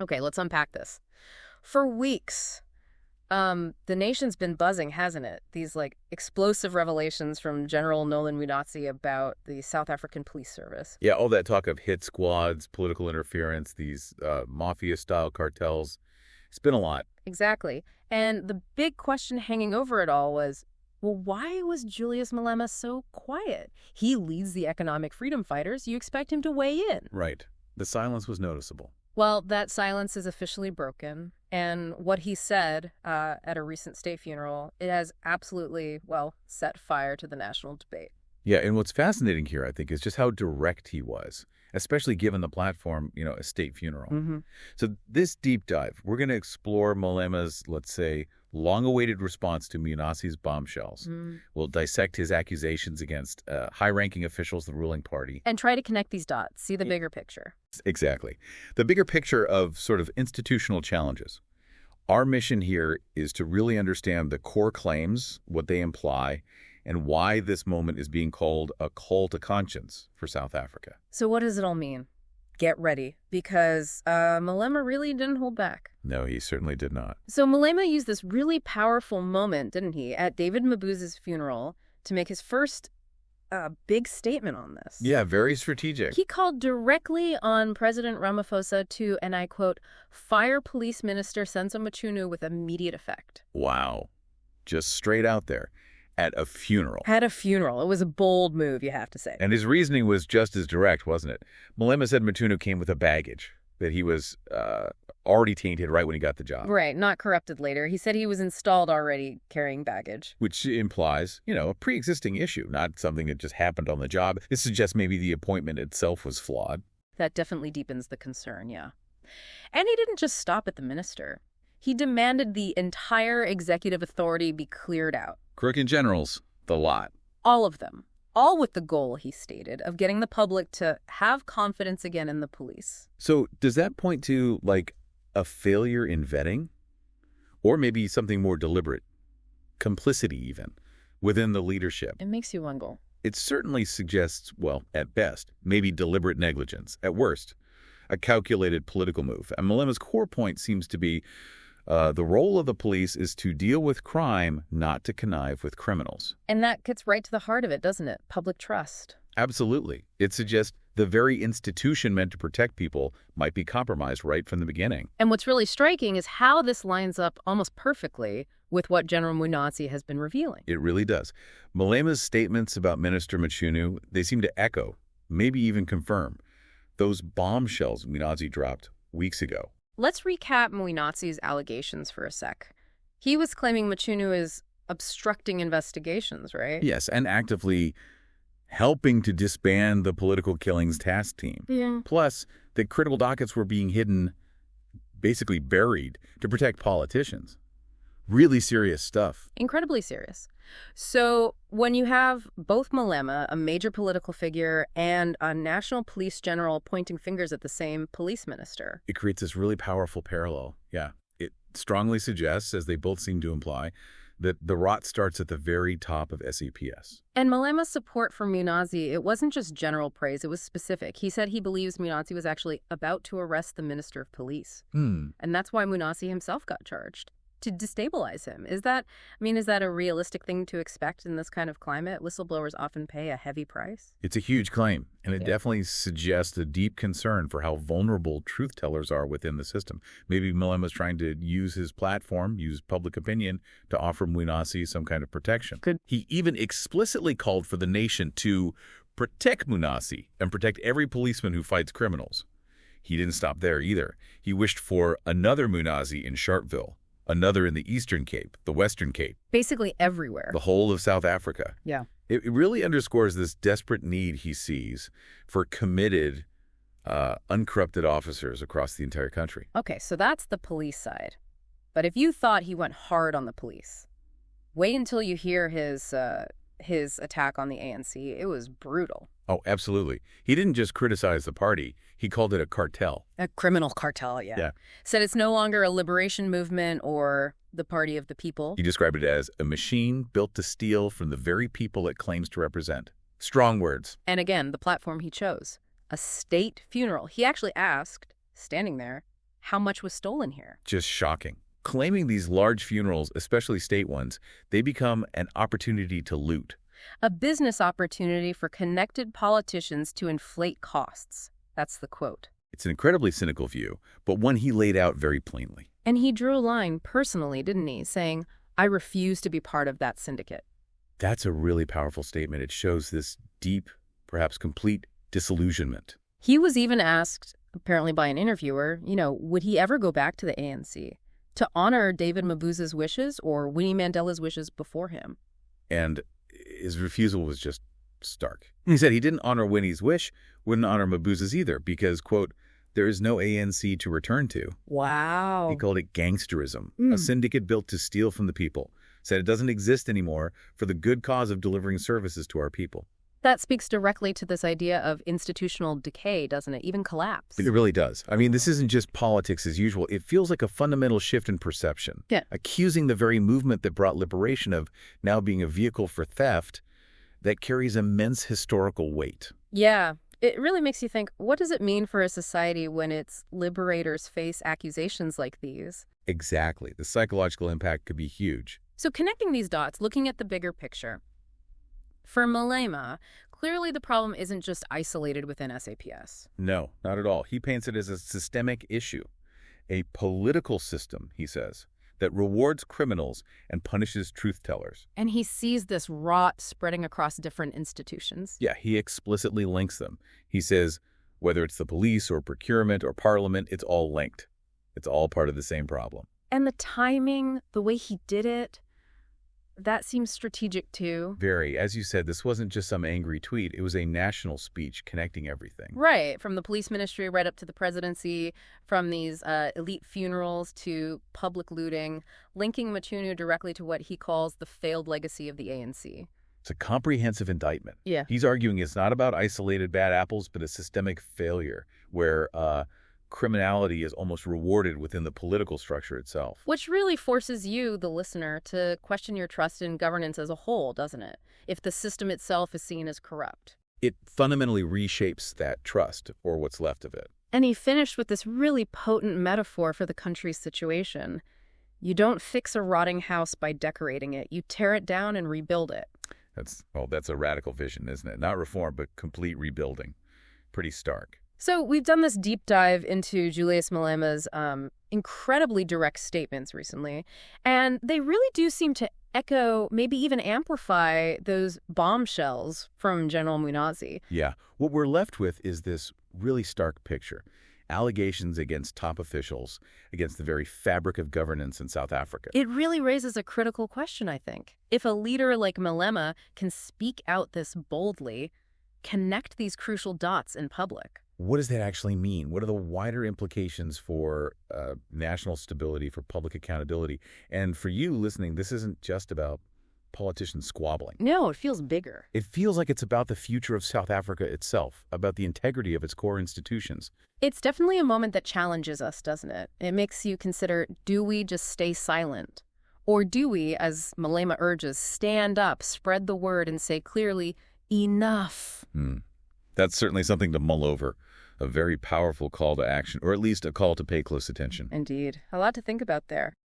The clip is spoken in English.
Okay, let's unpack this. For weeks, the nation's been buzzing, hasn't it? These, explosive revelations from General Nolan Munazi about the South African Police Service. Yeah, all that talk of hit squads, political interference, these mafia-style cartels. It's been a lot. Exactly. And the big question hanging over it all was, well, why was Julius Malema so quiet? He leads the economic freedom fighters. You expect him to weigh in. Right. The silence was noticeable. Well, that silence is officially broken. And what he said at a recent state funeral, it has absolutely, set fire to the national debate. Yeah, and what's fascinating here, I think, is just how direct he was, especially given the platform, a state funeral. Mm-hmm. So this deep dive, we're going to explore Malema's, let's say, long-awaited response to Munazi's bombshells. We'll dissect his accusations against high-ranking officials of the ruling party. And try to connect these dots, see the bigger picture. Exactly. The bigger picture of sort of institutional challenges. Our mission here is to really understand the core claims, what they imply, and why this moment is being called a call to conscience for South Africa. So what does it all mean? Get ready, because Malema really didn't hold back. No, he certainly did not. So Malema used this really powerful moment, didn't he, at David Mabuza's funeral to make his first big statement on this. Yeah, very strategic. He called directly on President Ramaphosa to, and I quote, fire Police Minister Senzo Mchunu with immediate effect. Wow. Just straight out there. At a funeral. At a funeral. It was a bold move, you have to say. And his reasoning was just as direct, wasn't it? Malema said Mchunu came with a baggage, that he was already tainted right when he got the job. Right, not corrupted later. He said he was installed already carrying baggage. Which implies, a pre-existing issue, not something that just happened on the job. This suggests maybe the appointment itself was flawed. That definitely deepens the concern, yeah. And he didn't just stop at the minister. He demanded the entire executive authority be cleared out. Crook and generals, the lot. All of them. All with the goal, he stated, of getting the public to have confidence again in the police. So does that point to, a failure in vetting? Or maybe something more deliberate? Complicity, even, within the leadership? It makes you wonder. It certainly suggests, at best, maybe deliberate negligence. At worst, a calculated political move. And Malema's core point seems to be the role of the police is to deal with crime, not to connive with criminals. And that gets right to the heart of it, doesn't it? Public trust. Absolutely. It suggests the very institution meant to protect people might be compromised right from the beginning. And what's really striking is how this lines up almost perfectly with what General Munazi has been revealing. It really does. Malema's statements about Minister Mchunu, they seem to echo, maybe even confirm, those bombshells Munazi dropped weeks ago. Let's recap Munazi's allegations for a sec. He was claiming Mchunu is obstructing investigations, right? Yes, and actively helping to disband the political killings task team. Yeah. Plus, that critical dockets were being hidden, basically buried, to protect politicians. Really serious stuff. Incredibly serious. So when you have both Malema, a major political figure, and a national police general pointing fingers at the same police minister, it creates this really powerful parallel. Yeah. It strongly suggests, as they both seem to imply, that the rot starts at the very top of SAPS. And Malema's support for Munazi, it wasn't just general praise, it was specific. He said he believes Munazi was actually about to arrest the Minister of Police. And that's why Munazi himself got charged, to destabilize him. Is that a realistic thing to expect in this kind of climate? Whistleblowers often pay a heavy price. It's a huge claim, and it definitely suggests a deep concern for how vulnerable truth tellers are within the system. Maybe Malema's trying to use his platform, use public opinion, to offer Munazi some kind of protection. He even explicitly called for the nation to protect Munazi and protect every policeman who fights criminals. He didn't stop there either. He wished for another Munazi in Sharpeville, another in the Eastern Cape, the Western Cape. Basically everywhere. The whole of South Africa. Yeah. It really underscores this desperate need he sees for committed, uncorrupted officers across the entire country. Okay, so that's the police side. But if you thought he went hard on the police, wait until you hear his attack on the ANC. It was brutal. Oh, absolutely. He didn't just criticize the party. He called it a cartel. A criminal cartel, yeah. Said it's no longer a liberation movement or the party of the people. He described it as a machine built to steal from the very people it claims to represent. Strong words. And again, the platform he chose, a state funeral. He actually asked, standing there, how much was stolen here. Just shocking. Claiming these large funerals, especially state ones, they become an opportunity to loot. A business opportunity for connected politicians to inflate costs. That's the quote. It's an incredibly cynical view, but one he laid out very plainly. And he drew a line personally, didn't he, saying, I refuse to be part of that syndicate. That's a really powerful statement. It shows this deep, perhaps complete disillusionment. He was even asked, apparently by an interviewer, would he ever go back to the ANC to honor David Mabuza's wishes or Winnie Mandela's wishes before him? And his refusal was just stark. He said he didn't honor Winnie's wish, wouldn't honor Mabuza's either, because, quote, there is no ANC to return to. Wow. He called it gangsterism, a syndicate built to steal from the people. Said it doesn't exist anymore for the good cause of delivering services to our people. That speaks directly to this idea of institutional decay, doesn't it? Even collapse. It really does. I mean, this isn't just politics as usual. It feels like a fundamental shift in perception. Yeah. Accusing the very movement that brought liberation of now being a vehicle for theft that carries immense historical weight. Yeah. It really makes you think, what does it mean for a society when its liberators face accusations like these? Exactly. The psychological impact could be huge. So connecting these dots, looking at the bigger picture. For Malema, clearly the problem isn't just isolated within SAPS. No, not at all. He paints it as a systemic issue. A political system, he says, that rewards criminals and punishes truth-tellers. And he sees this rot spreading across different institutions. Yeah, he explicitly links them. He says, whether it's the police or procurement or parliament, it's all linked. It's all part of the same problem. And the timing, the way he did it, that seems strategic too. Very. As you said, this wasn't just some angry tweet. It was a national speech connecting everything. Right. From the police ministry right up to the presidency, from these elite funerals to public looting, linking Matundu directly to what he calls the failed legacy of the ANC. It's a comprehensive indictment. Yeah. He's arguing it's not about isolated bad apples, but a systemic failure where criminality is almost rewarded within the political structure itself. Which really forces you, the listener, to question your trust in governance as a whole, doesn't it? If the system itself is seen as corrupt. It fundamentally reshapes that trust, or what's left of it. And he finished with this really potent metaphor for the country's situation. You don't fix a rotting house by decorating it. You tear it down and rebuild it. That's a radical vision, isn't it? Not reform, but complete rebuilding. Pretty stark. So we've done this deep dive into Julius Malema's incredibly direct statements recently, and they really do seem to echo, maybe even amplify, those bombshells from General Munazi. Yeah. What we're left with is this really stark picture. Allegations against top officials, against the very fabric of governance in South Africa. It really raises a critical question, I think. If a leader like Malema can speak out this boldly, connect these crucial dots in public. What does that actually mean? What are the wider implications for national stability, for public accountability? And for you listening, this isn't just about politicians squabbling. No, it feels bigger. It feels like it's about the future of South Africa itself, about the integrity of its core institutions. It's definitely a moment that challenges us, doesn't it? It makes you consider, do we just stay silent? Or do we, as Malema urges, stand up, spread the word, and say clearly, enough? That's certainly something to mull over. A very powerful call to action, or at least a call to pay close attention. Indeed. A lot to think about there.